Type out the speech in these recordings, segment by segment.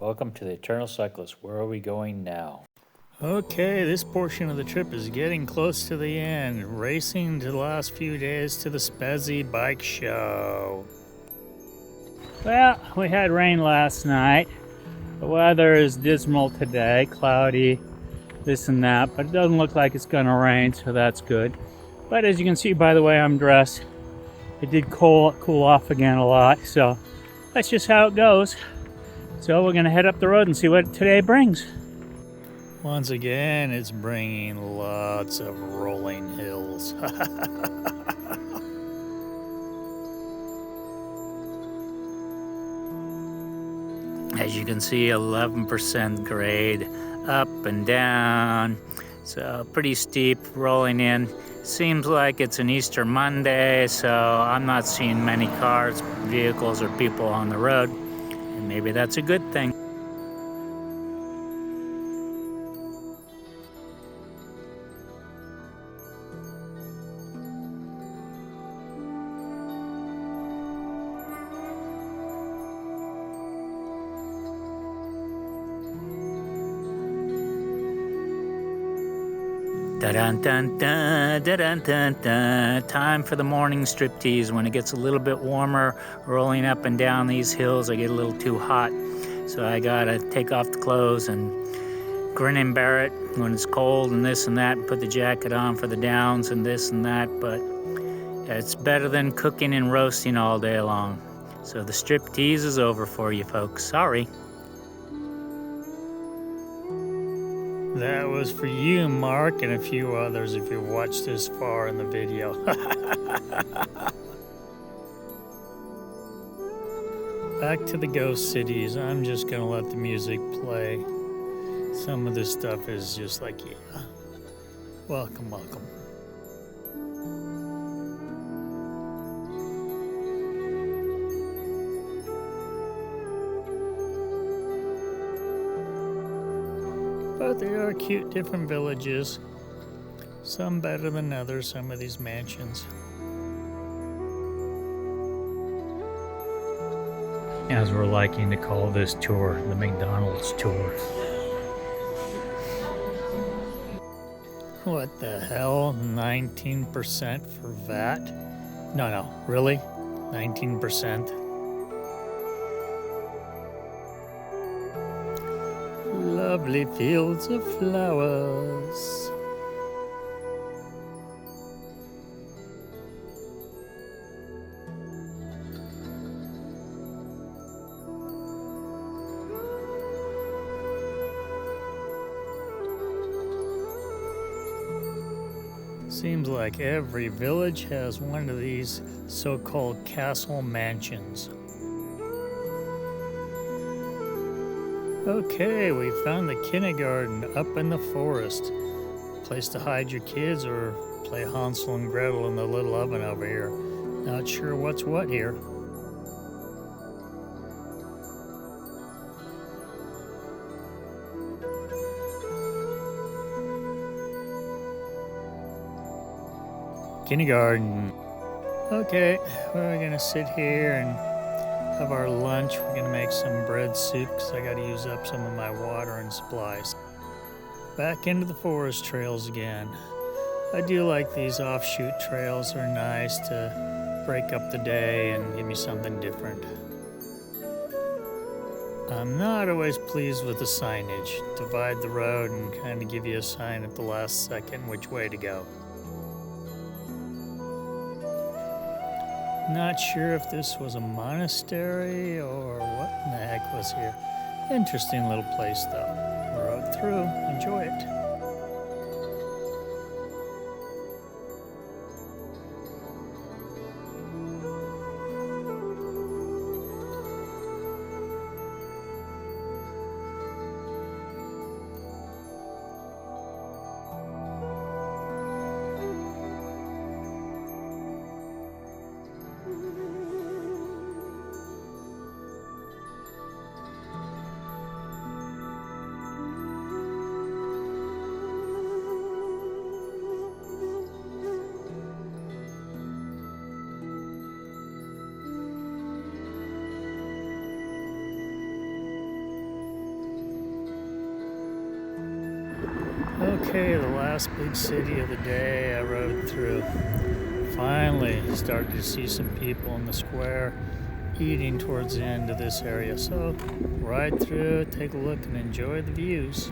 Welcome to the Eternal Cyclist. Where are we going now? Okay, this portion of the trip is getting close to the end. Racing to the last few days to the Spazzie Bike Show. Well, we had rain last night. The weather is dismal today, cloudy, this and that, but it doesn't look like it's going to rain, so that's good. But as you can see by the way I'm dressed, it did cool off again a lot, so that's just how it goes. So we're going to head up the road and see what today brings. Once again, it's bringing lots of rolling hills. As you can see, 11% grade up and down. So pretty steep rolling in. Seems like it's an Easter Monday, so I'm not seeing many cars, vehicles, or people on the road. And maybe that's a good thing. Da-dun-dun-dun, da-dun-dun-dun. Time for the morning striptease. When it gets a little bit warmer, rolling up and down these hills, I get a little too hot. So I gotta take off the clothes and grin and bear it when it's cold and this and that, and put the jacket on for the downs and this and that. But it's better than cooking and roasting all day long. So the striptease is over for you folks. Sorry. That was for you, Mark, and a few others if you've watched this far in the video. Back to the ghost cities. I'm just gonna let the music play. Some of this stuff is just like, yeah. Welcome, welcome. But they are cute, different villages. Some better than others, some of these mansions. As we're liking to call this tour, the McDonald's tour. What the hell? 19% for VAT? No, really? 19%? Lovely fields of flowers. Seems like every village has one of these so-called castle mansions. Okay, we found the kindergarten up in the forest. Place to hide your kids or play Hansel and Gretel in the little oven over here. Not sure what's what here. Kindergarten. Okay, we're gonna sit here and have our lunch. We're gonna make some bread soup because I gotta use up some of my water and supplies. Back into the forest trails again. I do like these offshoot trails. Are nice to break up the day and give me something different. I'm not always pleased with the signage. Divide the road and kind of give you a sign at the last second which way to go. Not sure if this was a monastery or what in the heck was here. Interesting little place though. Rode through, enjoy it. Okay, the last big city of the day I rode through. Finally started to see some people in the square eating towards the end of this area. So ride through, take a look, and enjoy the views.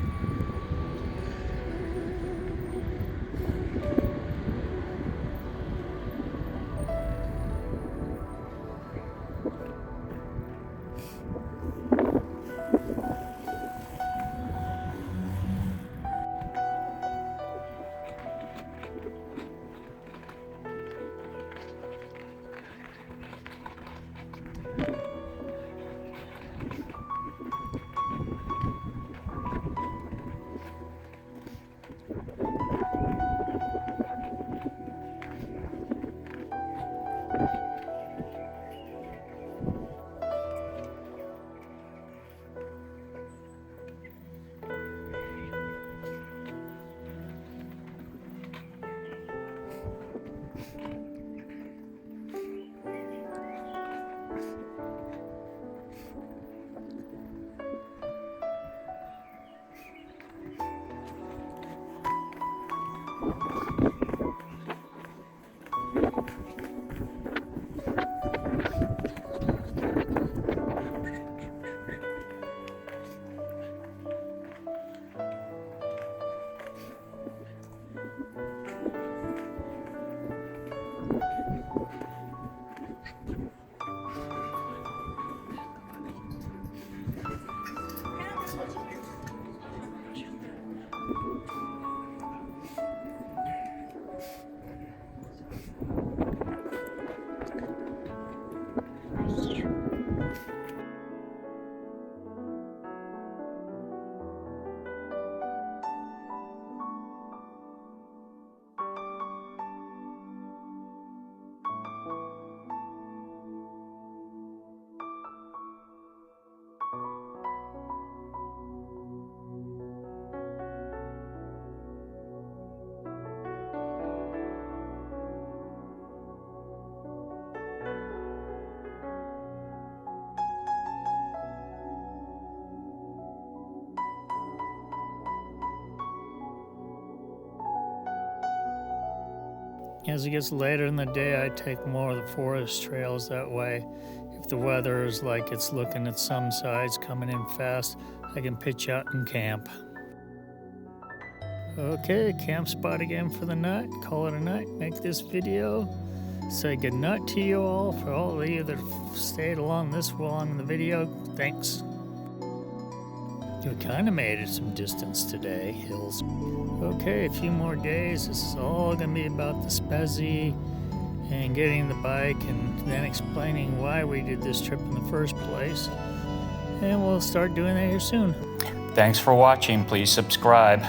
As it gets later in the day, I take more of the forest trails that way. If the weather is like it's looking at some sides coming in fast, I can pitch out and camp. Okay, camp spot again for the night. Call it a night. Make this video. Say good night to you all. For all of you that stayed along this long in the video, thanks. We kind of made it some distance today, hills. Okay, a few more days. This is all going to be about the spazzie and getting the bike and then explaining why we did this trip in the first place. And we'll start doing that here soon. Thanks for watching. Please subscribe.